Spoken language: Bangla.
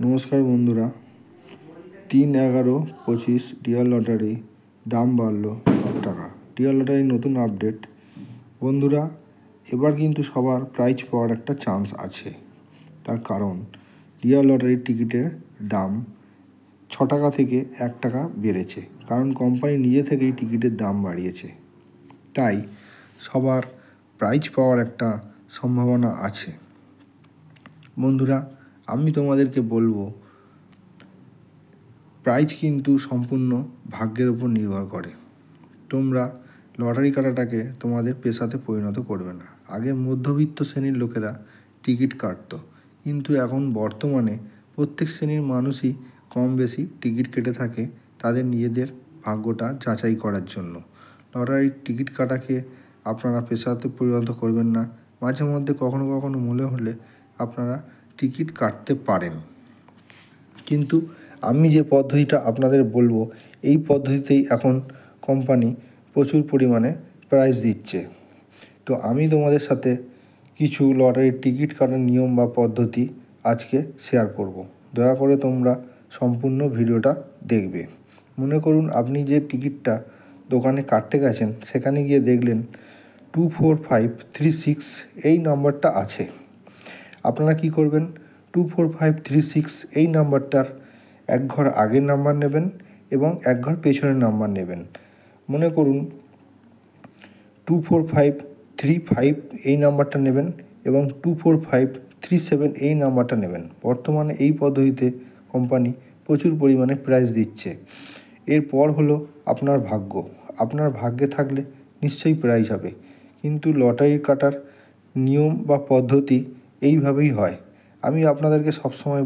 নমস্কার বন্ধুরা, 3/11/25 ডিয়ার লটারি দাম বাড়লো 1 টাকা। ডিয়ার লটারির নতুন আপডেট। বন্ধুরা, এবার কিন্তু সবার প্রাইজ পাওয়ার একটা চান্স আছে। তার কারণ ডিয়ার লটারির টিকিটের দাম 6 টাকা থেকে 1 টাকা বেড়েছে, কারণ কোম্পানি নিজে থেকেই টিকিটের দাম বাড়িয়েছে। তাই সবার প্রাইজ পাওয়ার একটা সম্ভাবনা আছে। বন্ধুরা, আমি তোমাদেরকে বলবো, প্রাইজ কিন্তু সম্পূর্ণ ভাগ্যের উপর নির্ভর করে। তোমরা লটারি কাটাটাকে তোমাদের পেশাতে পরিণত করবে না। আগে মধ্যবিত্ত শ্রেণীর লোকেরা টিকিট কাটতো, কিন্তু এখন বর্তমানে প্রত্যেক শ্রেণীর মানুষই কম বেশি টিকিট কেটে থাকে তাদের নিজেদের ভাগ্যটা যাচাই করার জন্য। লটারির টিকিট কাটাকে আপনারা পেশাতে পরিণত করবেন না। মাঝে মধ্যে কখনো কখনো মনে হলে আপনারা টিকিট কাটতে পারেন, কিন্তু আমি যে পদ্ধতিটা আপনাদের বলবো, এই পদ্ধতিতেই এখন কোম্পানি প্রচুর পরিমাণে প্রাইজ দিচ্ছে। তো আমি তোমাদের সাথে কিছু লটারির টিকিট কাটার নিয়ম বা পদ্ধতি আজকে শেয়ার করব। দয়া করে তোমরা সম্পূর্ণ ভিডিওটা দেখবে। মনে করুন, আপনি যে টিকিটটা দোকানে কাটতে গেছেন, সেখানে গিয়ে দেখলেন 24536 এই নাম্বারটা আছে। আপনারা কি করবেন? 24536 এই নাম্বারটার এক ঘর আগের নাম্বার নেবেন এবং এক ঘর পেছনের নাম্বার নেবেন। মনে করুন 24535 এই নাম্বারটা নেবেন এবং 24537 এই নাম্বারটা নেবেন। বর্তমানে এই পদ্ধতিতে কোম্পানি প্রচুর পরিমাণে প্রাইজ দিচ্ছে। এরপর হলো আপনার ভাগ্য। আপনার ভাগ্যে থাকলে নিশ্চয়ই প্রাইজ হবে, কিন্তু লটারি কাটার নিয়ম বা পদ্ধতি এইভাবেই হয়। আমি আপনাদেরকে সবসময়